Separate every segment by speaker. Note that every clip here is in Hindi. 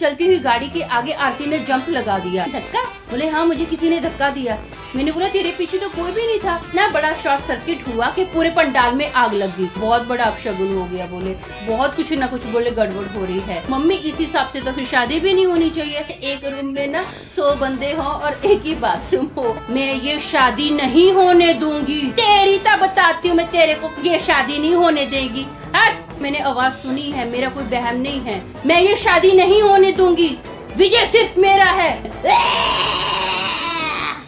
Speaker 1: चलती हुई गाड़ी के आगे आरती ने जंप लगा दिया। धक्का? बोले हाँ, मुझे किसी ने धक्का दिया। मैंने बोला तेरे पीछे तो कोई भी नहीं था ना। बड़ा शॉर्ट सर्किट हुआ कि पूरे पंडाल में आग लग गई। बहुत बड़ा अपशगुन हो गया। बोले बहुत कुछ ना कुछ बोले गड़बड़ हो रही है। मम्मी इस हिसाब से तो फिर शादी भी नहीं होनी चाहिए। एक रूम में ना 100 बंदे हो और एक ही बाथरूम हो। मैं ये शादी नहीं होने दूंगी। तेरी तो बताती हूँ मैं तेरे को, ये शादी नहीं होने देगी। मैंने आवाज सुनी है, मेरा कोई बहम नहीं है। मैं ये शादी नहीं होने दूंगी। विजय सिर्फ मेरा है।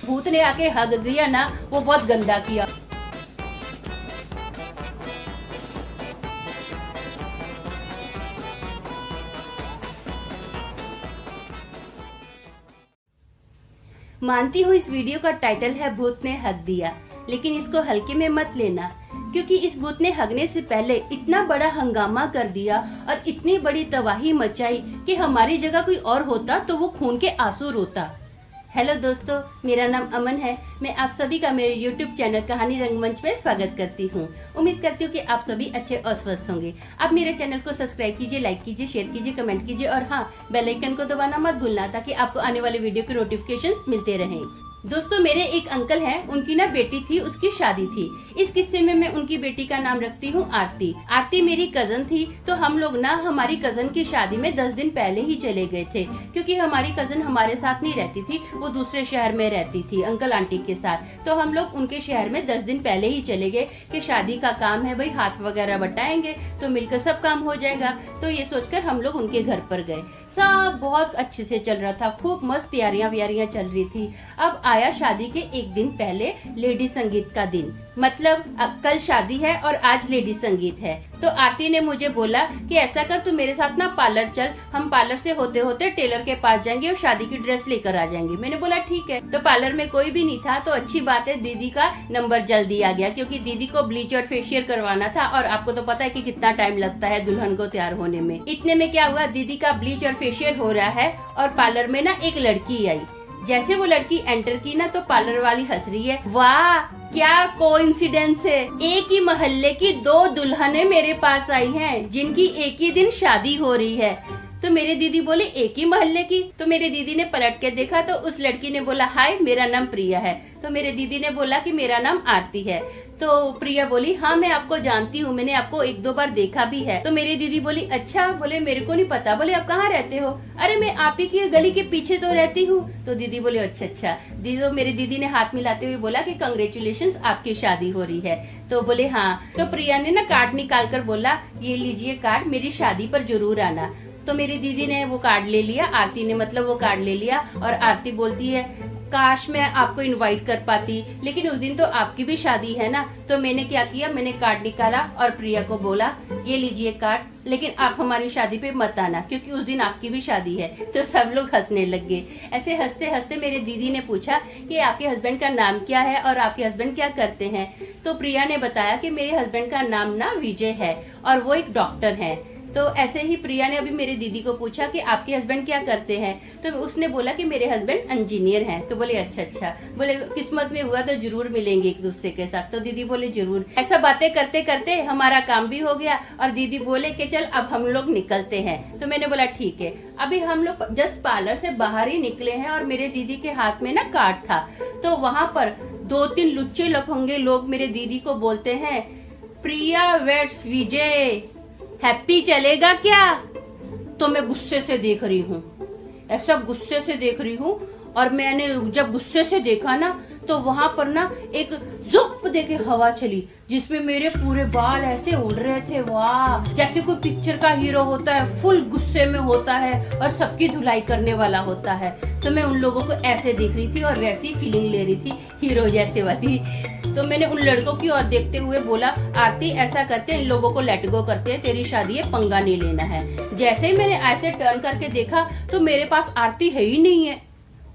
Speaker 1: भूत ने आके हग दिया ना, वो बहुत गंदा किया। मानती हूँ इस वीडियो का टाइटल है भूत ने हग दिया, लेकिन इसको हल्के में मत लेना, क्योंकि इस भूत ने हगने से पहले इतना बड़ा हंगामा कर दिया और इतनी बड़ी तबाही मचाई कि हमारी जगह कोई और होता तो वो खून के आंसू रोता। हेलो दोस्तों, मेरा नाम अमन है। मैं आप सभी का मेरे YouTube चैनल कहानी रंगमंच में स्वागत करती हूँ। उम्मीद करती हूँ कि आप सभी अच्छे और स्वस्थ होंगे। आप मेरे चैनल को सब्सक्राइब कीजिए, लाइक कीजिए, शेयर कीजिए, कमेंट कीजिए और हाँ, बेल आइकन को दबाना मत भूलना ताकि आपको आने वाले वीडियो के नोटिफिकेशंस मिलते रहें। दोस्तों, मेरे एक अंकल हैं, उनकी ना बेटी थी, उसकी शादी थी। इस किस्से में मैं उनकी बेटी का नाम रखती हूँ आरती। आरती मेरी कजन थी, तो हम लोग ना हमारी कजन की शादी में 10 दिन पहले ही चले गए थे, क्योंकि हमारी कजन हमारे साथ नहीं रहती थी, वो दूसरे शहर में रहती थी अंकल आंटी के साथ। तो हम लोग उनके शहर में 10 दिन पहले ही चले गए कि शादी का काम है भाई, हाथ वगैरह बटाएंगे तो मिलकर सब काम हो जाएगा। तो ये सोचकर हम लोग उनके घर पर गए। सब बहुत अच्छे से चल रहा था, खूब मस्त तैयारियां व्यारियां चल रही थी। अब आया शादी के एक दिन पहले लेडी संगीत का दिन, मतलब कल शादी है और आज लेडी संगीत है। तो आरती ने मुझे बोला कि ऐसा कर, तू मेरे साथ ना पार्लर चल, हम पार्लर से होते होते टेलर के पास जाएंगे और शादी की ड्रेस लेकर आ जाएंगे। मैंने बोला ठीक है। तो पार्लर में कोई भी नहीं था, तो अच्छी बात है, दीदी का नंबर जल्दी आ गया, क्योंकि दीदी को ब्लीच और फेशियल करवाना था और आपको तो पता है कि कितना टाइम लगता है दुल्हन को तैयार होने में। इतने में क्या हुआ, दीदी का ब्लीच और फेशियल हो रहा है और पार्लर में ना एक लड़की आई। जैसे वो लड़की एंटर की ना, तो पार्लर वाली हंस रही है। वाह क्या कोइंसिडेंस है, एक ही मोहल्ले की 2 दुल्हनें मेरे पास आई हैं, जिनकी एक ही दिन शादी हो रही है। तो मेरी दीदी बोली एक ही मोहल्ले की? तो मेरे दीदी ने पलट के देखा तो उस लड़की ने बोला हाय, मेरा नाम प्रिया है। तो मेरे दीदी ने बोला कि मेरा नाम आरती है। तो प्रिया बोली हाँ, मैं आपको जानती हूँ, मैंने आपको 1-2 बार देखा भी है। तो मेरी दीदी बोली अच्छा, बोले मेरे को नहीं पता। बोले आप कहाँ रहते हो? अरे मैं आप ही की गली के पीछे तो रहती हूँ। तो दीदी बोली अच्छा अच्छा। दीदी, मेरी दीदी ने हाथ मिलाते हुए बोला कि कांग्रेचुलेशंस, आपकी शादी हो रही है। तो बोले हाँ। तो प्रिया ने ना कार्ड निकाल कर बोला ये लीजिए कार्ड, मेरी शादी पर जरूर आना। तो मेरी दीदी ने वो कार्ड ले लिया, आरती ने मतलब वो कार्ड ले लिया और आरती बोलती है काश मैं आपको इनवाइट कर पाती, लेकिन उस दिन तो आपकी भी शादी है ना। तो मैंने क्या किया, मैंने कार्ड निकाला और प्रिया को बोला ये लीजिए कार्ड, लेकिन आप हमारी शादी पे मत आना क्योंकि उस दिन आपकी भी शादी है। तो सब लोग हंसने लग गए। ऐसे हंसते हंसते मेरे दीदी ने पूछा कि आपके हस्बैंड का नाम क्या है और आपके हस्बैंड क्या करते हैं। तो प्रिया ने बताया कि मेरे हस्बैंड का नाम ना विजय है और वो एक डॉक्टर है। तो ऐसे ही प्रिया ने अभी मेरी दीदी को पूछा कि आपके हस्बैंड क्या करते हैं। तो उसने बोला कि मेरे हस्बैंड इंजीनियर हैं। तो बोले अच्छा अच्छा। बोले किस्मत में हुआ तो जरूर मिलेंगे एक दूसरे के साथ। तो दीदी बोले जरूर। ऐसा बातें करते करते हमारा काम भी हो गया और दीदी बोले कि चल अब हम लोग निकलते हैं। तो मैंने बोला ठीक है। अभी हम लोग जस्ट पार्लर से बाहर ही निकले हैं और मेरे दीदी के हाथ में ना कार्ड था। तो वहां पर 2-3 लुच्चे लफंगे लोग मेरे दीदी को बोलते हैं प्रिया वेट्स विजय, हैप्पी चलेगा क्या? तो मैं गुस्से से देख रही हूँ, ऐसा गुस्से से देख रही हूँ। और मैंने जब गुस्से से देखा ना, तो वहां पर ना एक जुप देके हवा चली, जिसमें मेरे पूरे बाल ऐसे उड़ रहे थे। वाह, जैसे कोई पिक्चर का हीरो होता है, फुल गुस्से में होता है और सबकी धुलाई करने वाला होता है। तो मैं उन लोगों को ऐसे देख रही थी और वैसी फीलिंग ले रही थी हीरो जैसे वाली। तो मैंने उन लड़कों की ओर देखते हुए बोला आरती ऐसा करते हैं, इन लोगों को लेट गो करते हैं, तेरी शादी है, पंगा नहीं लेना है। जैसे ही मैंने ऐसे टर्न करके देखा तो मेरे पास आरती है ही नहीं है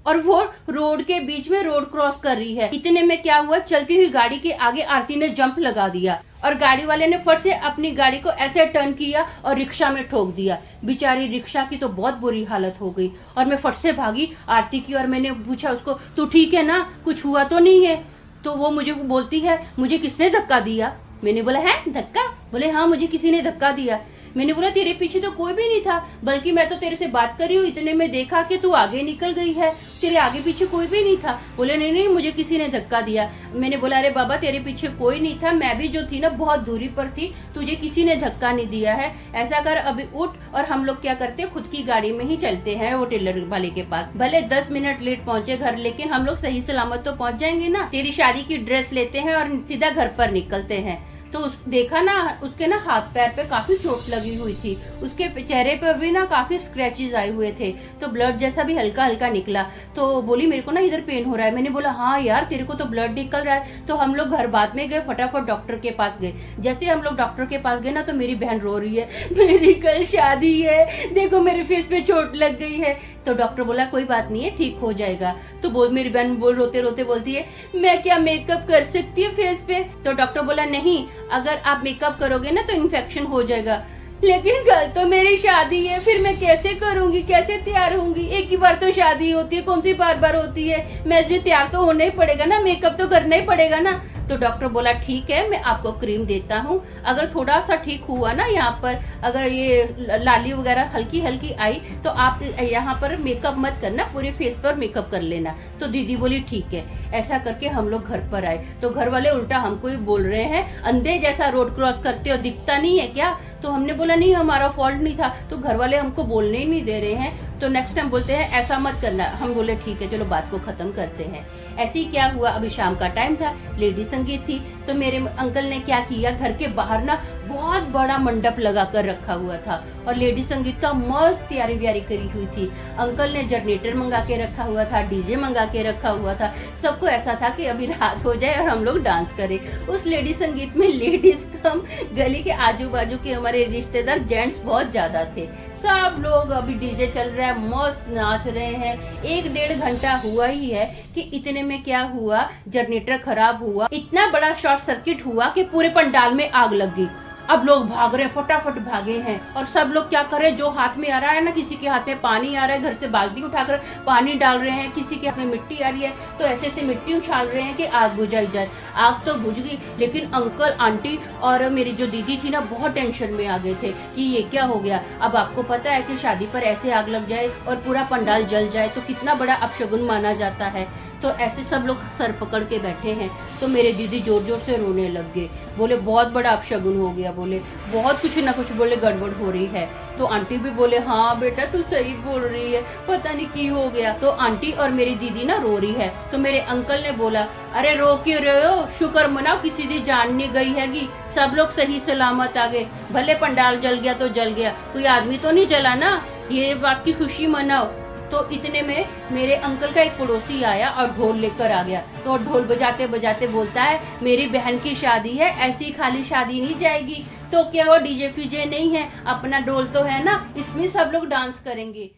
Speaker 1: और वो रोड के बीच में रोड क्रॉस कर रही है। इतने में क्या हुआ, चलती हुई गाड़ी के आगे आरती ने जंप लगा दिया और गाड़ी वाले ने फट से अपनी गाड़ी को ऐसे टर्न किया और रिक्शा में ठोक दिया। बेचारी रिक्शा की तो बहुत बुरी हालत हो गई और मैं फट से भागी आरती की और मैंने पूछा उसको तू ठीक है ना, कुछ हुआ तो नहीं है? तो वो मुझे बोलती है मुझे किसने धक्का दिया? मैंने बोला है धक्का? बोले हाँ मुझे किसी ने धक्का दिया। मैंने बोला तेरे पीछे तो कोई भी नहीं था, बल्कि मैं तो तेरे से बात कर रही हूँ, इतने में देखा कि तू आगे निकल गई है, तेरे आगे पीछे कोई भी नहीं था। बोले नहीं नहीं मुझे किसी ने धक्का दिया। मैंने बोला अरे बाबा तेरे पीछे कोई नहीं था, मैं भी जो थी ना बहुत दूरी पर थी, तुझे किसी ने धक्का नहीं दिया है। ऐसा कर अभी उठ और हम लोग क्या करते हैं खुद की गाड़ी में ही चलते हैं वो टेलर वाले के पास। भले 10 मिनट लेट पहुंचे घर, लेकिन हम लोग सही सलामत तो पहुंच जाएंगे ना। तेरी शादी की ड्रेस लेते हैं और सीधा घर पर निकलते हैं। तो देखा ना उसके ना हाथ पैर पे काफी चोट लगी हुई थी, उसके चेहरे पे भी ना काफी स्क्रैचेस आए हुए थे, तो ब्लड जैसा भी हल्का हल्का निकला। तो बोली मेरे को ना इधर पेन हो रहा है। मैंने बोला हाँ यार तेरे को तो ब्लड निकल रहा है। तो हम लोग घर बाद में गए, फटाफट डॉक्टर के पास गए। जैसे हम लोग डॉक्टर के पास गए ना तो मेरी बहन रो रही है, मेरी कल शादी है, देखो मेरे फेस पे चोट लग गई है। तो डॉक्टर बोला कोई बात नहीं है, ठीक हो जाएगा। तो मेरी बहन रोते रोते बोलती है मैं क्या मेकअप कर सकती हूँ फेस पे? तो डॉक्टर बोला नहीं, अगर आप मेकअप करोगे ना तो इन्फेक्शन हो जाएगा। लेकिन कल तो मेरी शादी है, फिर मैं कैसे करूंगी, कैसे तैयार होंगी? एक ही बार तो शादी होती है, कौन सी बार बार होती है? मैं भी तैयार तो होना ही पड़ेगा ना, मेकअप तो करना ही पड़ेगा ना। तो डॉक्टर बोला ठीक है मैं आपको क्रीम देता हूँ, अगर थोड़ा सा ठीक हुआ ना यहाँ पर, अगर ये लाली वगैरह हल्की हल्की आई तो आप यहाँ पर मेकअप मत करना, पूरे फेस पर मेकअप कर लेना। तो दीदी बोली ठीक है। ऐसा करके हम लोग घर पर आए तो घर वाले उल्टा हमको ही बोल रहे हैं अंधे जैसा रोड क्रॉस करते हो, दिखता नहीं है क्या? तो हमने बोला नहीं हमारा फॉल्ट नहीं था। तो घर वाले हमको बोलने ही नहीं दे रहे हैं। तो नेक्स्ट टाइम बोलते हैं ऐसा मत करना। हम बोले ठीक है चलो बात को खत्म करते हैं। ऐसे ही क्या हुआ, अभी शाम का टाइम था, लेडी संगीत थी। तो मेरे अंकल ने क्या किया, घर के बाहर ना बहुत बड़ा मंडप लगा कर रखा हुआ था और लेडी संगीत का मस्त तैयारी व्यारी करी हुई थी। अंकल ने जनरेटर मंगा के रखा हुआ था, डीजे मंगा के रखा हुआ था। सबको ऐसा था कि अभी रात हो जाए और हम लोग डांस करें। उस लेडी संगीत में लेडीज कम, गली के आजू बाजू के हमारे रिश्तेदार जेंट्स बहुत ज्यादा थे। सब लोग अभी डीजे चल रहा है, मस्त नाच रहे हैं। 1-1.5 घंटा हुआ ही है कि इतने में क्या हुआ, जनरेटर खराब हुआ, इतना बड़ा शॉर्ट सर्किट हुआ कि पूरे पंडाल में आग लग गई। अब लोग भाग रहे हैं, फटाफट भागे हैं और सब लोग क्या कर रहे हैं, जो हाथ में आ रहा है ना, किसी के हाथ में पानी आ रहा है, घर से बाल्टी उठाकर पानी डाल रहे हैं, किसी के हाथ में मिट्टी आ रही है तो ऐसे ऐसे मिट्टी उछाल रहे हैं कि आग बुझाई जाए। आग तो बुझ गई, लेकिन अंकल आंटी और मेरी जो दीदी थी ना बहुत टेंशन में आ गए थे कि ये क्या हो गया। अब आपको पता है कि शादी पर ऐसे आग लग जाए और पूरा पंडाल जल जाए तो कितना बड़ा अपशगुन माना जाता है। तो ऐसे सब लोग सर पकड़ के बैठे हैं। तो मेरे दीदी जोर जोर से रोने लग गए, बोले बहुत बड़ा अपशगुन हो गया, बोले बहुत कुछ ना कुछ, बोले गड़बड़ हो रही है। तो आंटी भी बोले हाँ बेटा तू सही बोल रही है, पता नहीं की हो गया। तो आंटी और मेरी दीदी ना रो रही है। तो मेरे अंकल ने बोला अरे रो क्यों रहे हो, शुक्र मनाओ किसी की जान नहीं गई हैगी, सब लोग सही सलामत आ गए। भले पंडाल जल गया तो जल गया, कोई आदमी तो नहीं जला ना, ये बात की खुशी मनाओ। तो इतने में मेरे अंकल का एक पड़ोसी आया और ढोल लेकर आ गया। तो ढोल बजाते बजाते बोलता है मेरी बहन की शादी है, ऐसी खाली शादी नहीं जाएगी। तो क्या वो डीजे फीजे नहीं है, अपना ढोल तो है ना, इसमें सब लोग डांस करेंगे।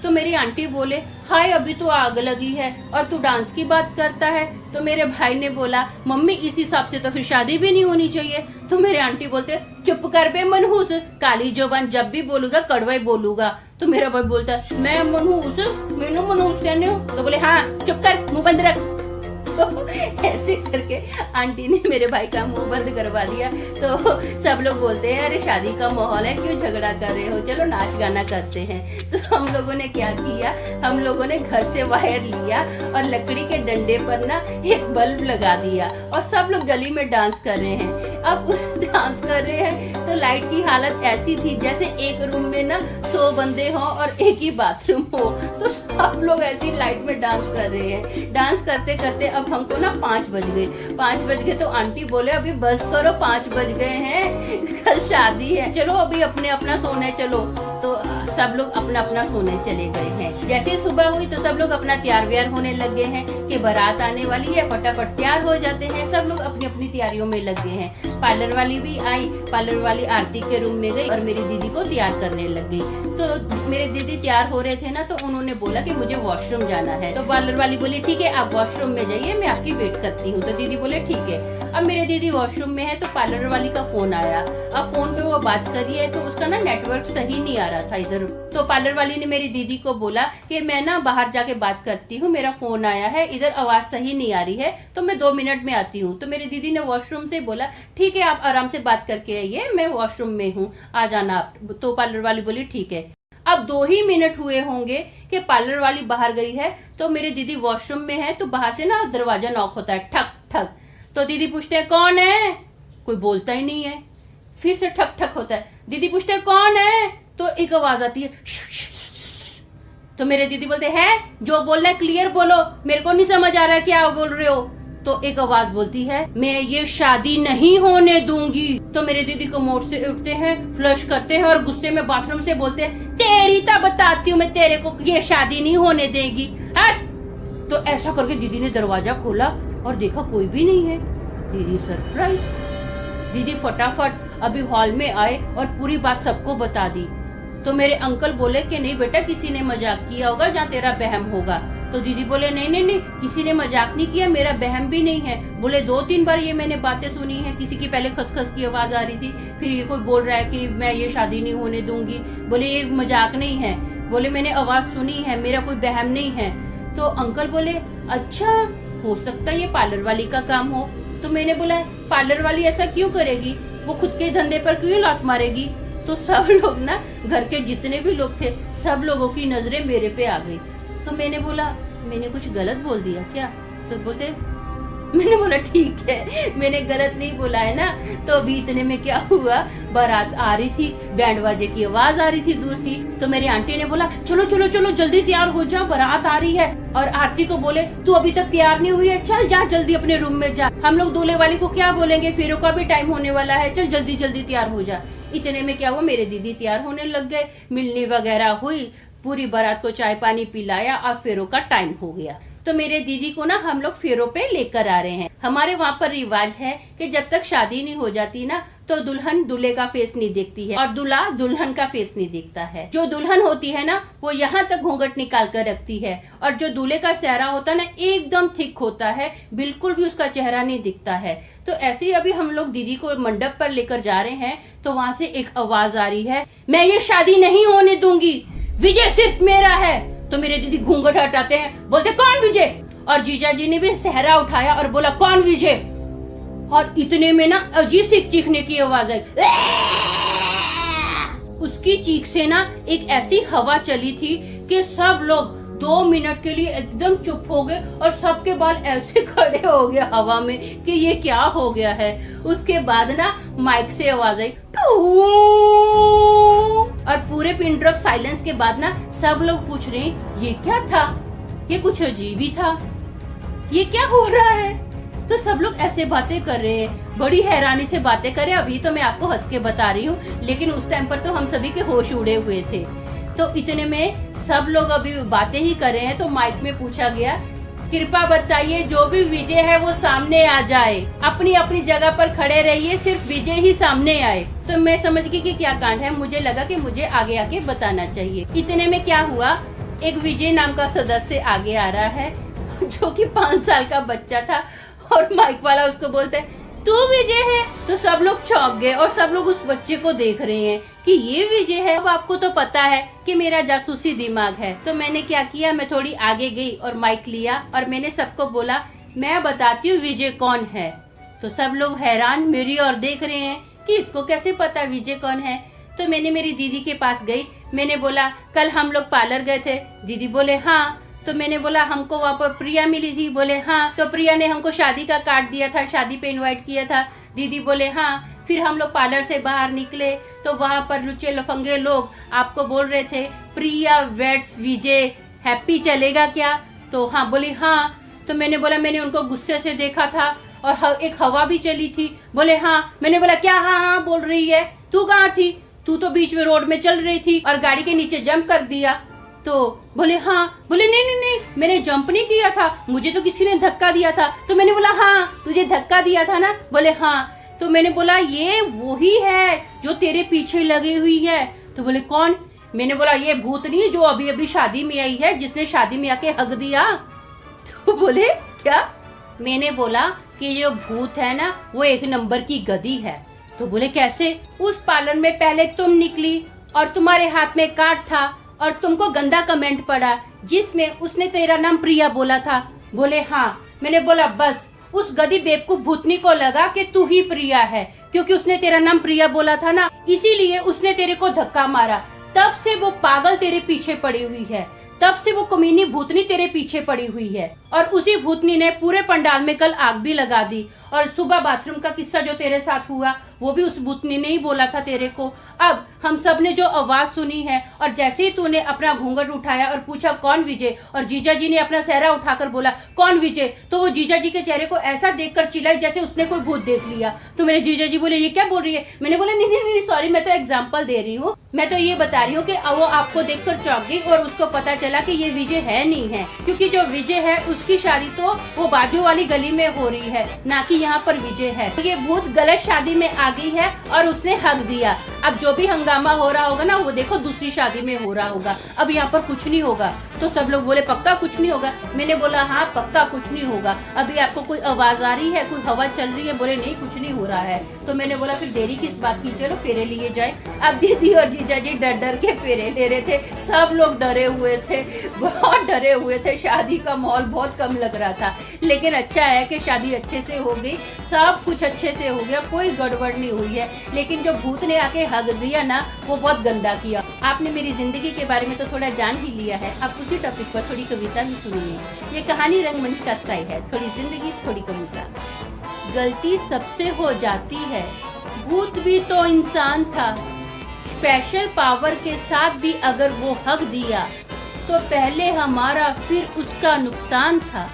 Speaker 1: तो मेरी आंटी बोले हाय अभी तो आग लगी है और तू डांस की बात करता है। तो मेरे भाई ने बोला मम्मी इस हिसाब से तो फिर शादी भी नहीं होनी चाहिए। तो मेरे आंटी बोलते चुप कर बे मनहूस, काली जुबान जब भी बोलूंगा कड़वा ही बोलूंगा। तो मेरा भाई बोलता मैं मनहूस, मैंने मनहूस कहने हो? तो बोले हाँ चुप कर, मुंह बंद रख। तो ऐसे करके आंटी ने मेरे भाई का मुंह बंद करवा दिया। तो सब लोग बोलते हैं अरे शादी का माहौल है, क्यों झगड़ा कर रहे हो, चलो नाच गाना करते हैं। तो हम लोगों ने क्या किया, हम लोगों ने घर से वायर लिया और लकड़ी के डंडे पर ना एक बल्ब लगा दिया और सब लोग गली में डांस कर रहे हैं। अब उस डांस कर रहे हैं तो लाइट की हालत ऐसी थी जैसे एक रूम में ना 100 बंदे हो और एक ही बाथरूम हो। तो सब लोग ऐसी लाइट में डांस कर रहे हैं। डांस करते करते अब हमको ना 5 बज गए। 5 बज गए तो आंटी बोले अभी बस करो, 5 बज गए हैं, कल शादी है, चलो अभी अपने अपना सोने चलो। तो सब लोग अपना अपना सोने चले गए हैं। जैसे सुबह हुई तो सब लोग अपना तैयार व्यार होने लग गए हैं कि बारात आने वाली है, फटाफट तैयार हो जाते हैं। सब लोग अपनी अपनी तैयारियों में लग गए हैं। पार्लर वाली भी आई, पार्लर वाली आरती के रूम में गई और मेरी दीदी को तैयार करने लग गई। तो मेरे दीदी तैयार हो रहे थे ना, तो उन्होंने बोला कि मुझे वॉशरूम जाना है। तो पार्लर वाली बोली ठीक है आप वॉशरूम में जाइए, मैं आपकी वेट करती हूँ। तो दीदी बोले ठीक है। अब मेरे दीदी वॉशरूम में है तो पार्लर वाली का फोन आया। अब फोन पे वो बात कर रही है तो उसका ना नेटवर्क सही नहीं आ रहा था इधर। तो पार्लर वाली ने मेरी दीदी को बोला कि मैं ना बाहर जाके बात करती हूँ, मेरा फोन आया है, इधर आवाज सही नहीं आ रही है, तो मैं 2 मिनट में आती हूँ। तो मेरी दीदी ने वॉशरूम से बोला ठीक है आप आराम से बात करके आइए, मैं वॉशरूम में हूँ, आ जाना आप। तो पार्लर वाली बोली ठीक है। अब 2 ही मिनट हुए होंगे कि पार्लर वाली बाहर गई है, तो मेरी दीदी वॉशरूम में है, तो बाहर से ना दरवाजा नॉक होता है, ठक ठक। तो दीदी पूछते हैं कौन है, कोई बोलता ही नहीं है। फिर से ठक ठक होता है, दीदी पूछते हैं कौन है, तो एक आवाज आती है तो मेरे दीदी बोलते हैं जो बोलना है क्लियर बोलो, मेरे को नहीं समझ आ रहा है क्या बोल रहे हो। तो एक आवाज बोलती है मैं ये शादी नहीं होने दूंगी। तो मेरे दीदी को मोड़ से उठते हैं, फ्लश करते हैं और गुस्से में बाथरूम से बोलते हैं तेरी तो बताती हूँ मैं तेरे को, ये शादी नहीं होने देगी। तो ऐसा करके दीदी ने दरवाजा खोला और देखा कोई भी नहीं है। दीदी सरप्राइज। दीदी फटाफट अभी हॉल में आए और पूरी बात सबको बता दी। तो मेरे अंकल बोले कि नहीं बेटा किसी ने मजाक किया होगा, जहाँ तेरा बहम होगा। तो दीदी बोले नहीं नहीं नहीं, किसी ने मजाक नहीं किया, मेरा बहम भी नहीं है। बोले 2-3 बार ये मैंने बातें सुनी है, किसी की पहले खसखस की आवाज आ रही थी, फिर ये कोई बोल रहा है कि मैं ये शादी नहीं होने दूंगी। बोले ये मजाक नहीं है, बोले मैंने आवाज सुनी है, मेरा कोई बहम नहीं है। तो अंकल बोले अच्छा हो सकता है ये पार्लर वाली का काम हो। तो मैंने बोला पार्लर वाली ऐसा क्यों करेगी, वो खुद के धंधे पर क्यों लात मारेगी। तो सब लोग ना, घर के जितने भी लोग थे, सब लोगों की नजरें मेरे पे आ गई। तो मैंने बोला मैंने कुछ गलत बोल दिया क्या। तो बोलते मैंने बोला ठीक है मैंने गलत नहीं बोला है ना। तो अभी इतने में क्या हुआ, बारात आ रही थी, बैंड बाजे की आवाज आ रही थी दूर सी। तो मेरी आंटी ने बोला चलो चलो चलो जल्दी तैयार हो जाओ, बारात आ रही है। और आरती को बोले तू अभी तक तैयार नहीं हुई है, चल जा जल्दी अपने रूम में जा, हम लोग दूल्हे वाली को क्या बोलेंगे, फेरों का भी टाइम होने वाला है, चल जल्दी जल्दी तैयार हो जा। इतने में क्या हुआ, मेरे दीदी तैयार होने लग गए, मिलनी वगैरह हुई, पूरी बारात को चाय पानी पिलाया और फेरों का टाइम हो गया। तो मेरे दीदी को ना हम लोग फेरों पे लेकर आ रहे हैं। हमारे वहाँ पर रिवाज है कि जब तक शादी नहीं हो जाती ना, तो दुल्हन दूल्हे का फेस नहीं देखती है और दूल्हा दुल्हन का फेस नहीं देखता है। जो दुल्हन होती है ना, वो यहाँ तक घूंघट निकाल कर रखती है, और जो दूल्हे का चेहरा होता है ना, एकदम थिक होता है, बिल्कुल भी उसका चेहरा नहीं दिखता है। तो ऐसे ही अभी हम लोग दीदी को मंडप पर लेकर जा रहे हैं, तो वहाँ से एक आवाज आ रही है मैं ये शादी नहीं होने दूंगी, विजय सिर्फ मेरा है। तो मेरे दीदी घूंघट हटाते हैं, बोलते कौन विजय। और जीजा जी ने भी सहरा उठाया और बोला कौन विजय। और इतने में ना अजीब सी चीखने की आवाज आई। उसकी चीख से ना एक ऐसी हवा चली थी कि सब लोग 2 मिनट के लिए एकदम चुप हो गए और सबके बाल ऐसे खड़े हो गए हवा में कि ये क्या हो गया है। उसके बाद ना माइक से आवाज आई और पूरे पिन ड्रॉप साइलेंस के बाद ना सब लोग पूछ रहे हैं ये क्या था, ये कुछ अजीब ही था, ये क्या हो रहा है। तो सब लोग ऐसे बातें कर रहे हैं, बड़ी हैरानी से बातें कर रहे हैं। अभी तो मैं आपको हंस के बता रही हूँ, लेकिन उस टाइम पर तो हम सभी के होश उड़े हुए थे। तो इतने में सब लोग अभी बातें ही कर रहे हैं, तो माइक में पूछा गया कृपया बताइए जो भी विजय है वो सामने आ जाए, अपनी अपनी जगह पर खड़े रहिए, सिर्फ विजय ही सामने आए। तो मैं समझ गई कि क्या कांड है, मुझे लगा कि मुझे आगे आके बताना चाहिए। इतने में क्या हुआ, एक विजय नाम का सदस्य आगे आ रहा है जो कि 5 साल का बच्चा था, और माइक वाला उसको बोलता है तू विजय है। तो सब लोग चौंक गए और सब लोग उस बच्चे को देख रहे हैं कि ये विजय है। अब आपको तो पता है कि मेरा जासूसी दिमाग है, तो मैंने क्या किया, मैं थोड़ी आगे गई और माइक लिया और मैंने सबको बोला मैं बताती हूँ विजय कौन है। तो सब लोग हैरान मेरी ओर देख रहे हैं कि इसको कैसे पता विजय कौन है। तो मैंने मेरी दीदी के पास गई, मैंने बोला कल हम लोग पार्लर गए थे। दीदी बोले हाँ। तो मैंने बोला हमको वहाँ पर प्रिया मिली थी। बोले हाँ। तो प्रिया ने हमको शादी का कार्ड दिया था, शादी पे इनवाइट किया था। दीदी बोले हाँ। फिर हम लोग पार्लर से बाहर निकले तो वहाँ पर लुच्चे लफंगे लोग आपको बोल रहे थे प्रिया वेड्स विजय, हैप्पी चलेगा क्या। तो हाँ बोली हाँ। तो मैंने बोला मैंने उनको गुस्से से देखा था और एक हवा भी चली थी। बोले हाँ। मैंने बोला क्या हाँ हाँ बोल रही है, तू कहाँ थी, तू तो बीच में रोड में चल रही थी और गाड़ी के नीचे जंप कर दिया। तो बोले हाँ। बोले नहीं नहीं नहीं मैंने जंप नहीं किया था, मुझे तो किसी ने धक्का दिया था। तो मैंने बोला हाँ तुझे धक्का दिया था ना। बोले हाँ। तो मैंने बोला ये वही है जो तेरे पीछे लगी हुई है। तो बोले कौन। मैंने बोला ये भूत नहीं जो अभी अभी शादी में आई है, जिसने शादी में आके हक दिया। तो बोले क्या, मैंने बोला कि जो भूत है ना वो एक नंबर की गधी है। तो बोले कैसे? उस पार्लर में पहले तुम निकली और तुम्हारे हाथ में कार्ड था और तुमको गंदा कमेंट पड़ा जिसमें उसने तेरा नाम प्रिया बोला था। बोले हाँ। मैंने बोला बस उस गधी बेवकूफ भूतनी को लगा कि तू ही प्रिया है, क्योंकि उसने तेरा नाम प्रिया बोला था ना, इसीलिए उसने तेरे को धक्का मारा। तब से वो पागल तेरे पीछे पड़ी हुई है, तब से वो कमीनी भूतनी तेरे पीछे पड़ी हुई है। और उसी भूतनी ने पूरे पंडाल में कल आग भी लगा दी। और सुबह बाथरूम का किस्सा जो तेरे साथ हुआ वो भी उस भूतनी ने ही बोला था तेरे को। अब हम सब ने जो आवाज सुनी है और जैसे ही तूने अपना घूंघट उठाया और पूछा कौन विजय, और जीजा जी ने अपना सहरा उठाकर बोला कौन विजय, तो वो जीजा जी के चेहरे को ऐसा देखकर चिल्लाई जैसे उसने कोई भूत देख लिया। तो मेरे जीजा जी बोले ये क्या बोल रही है? मैंने बोला नहीं नहीं नहीं सॉरी, मैं तो एग्जाम्पल दे रही हूँ, मैं तो ये बता रही हूँ कि वो आपको देखकर चौंक गई और उसको पता चला कि ये विजय है नहीं है, क्योंकि जो विजय है उसकी शादी तो वो बाजू वाली गली में हो रही है, ना कि यहाँ पर विजय है। ये भूत गलत शादी में आ गई है और उसने हक दिया। अब जो भी हंगामा हो रहा होगा ना वो देखो दूसरी शादी में हो रहा होगा, अब यहाँ पर कुछ नहीं होगा। तो सब लोग बोले पक्का कुछ नहीं होगा? मैंने बोला हाँ पक्का कुछ नहीं होगा। अभी आपको कोई आवाज आ रही है, कोई हवा चल रही है? बोले नहीं कुछ नहीं हो रहा है। तो मैंने बोला फिर देरी किस बात की, चलो फेरे लिए जाए। अब दीदी और जीजा जी डर डर के फेरे ले रहे थे, सब लोग डरे हुए थे, बहुत डरे हुए थे। शादी का माहौल बहुत कम लग रहा था, लेकिन अच्छा है कि शादी अच्छे से हो गई, सब कुछ अच्छे से हो गया, कोई गड़बड़ नहीं हुई है। लेकिन जो भूत ने आके हक दिया ना वो बहुत गंदा किया। आपने मेरी जिंदगी के बारे में तो थोड़ा जान ही लिया है, अब उसी टॉपिक पर थोड़ी कविता भी सुनिए। ये कहानी रंगमंच का स्टाइल है, थोड़ी जिंदगी थोड़ी कविता। गलती सबसे हो जाती है, भूत भी तो इंसान था, स्पेशल पावर के साथ भी अगर वो हक दिया तो पहले हमारा फिर उसका नुकसान था।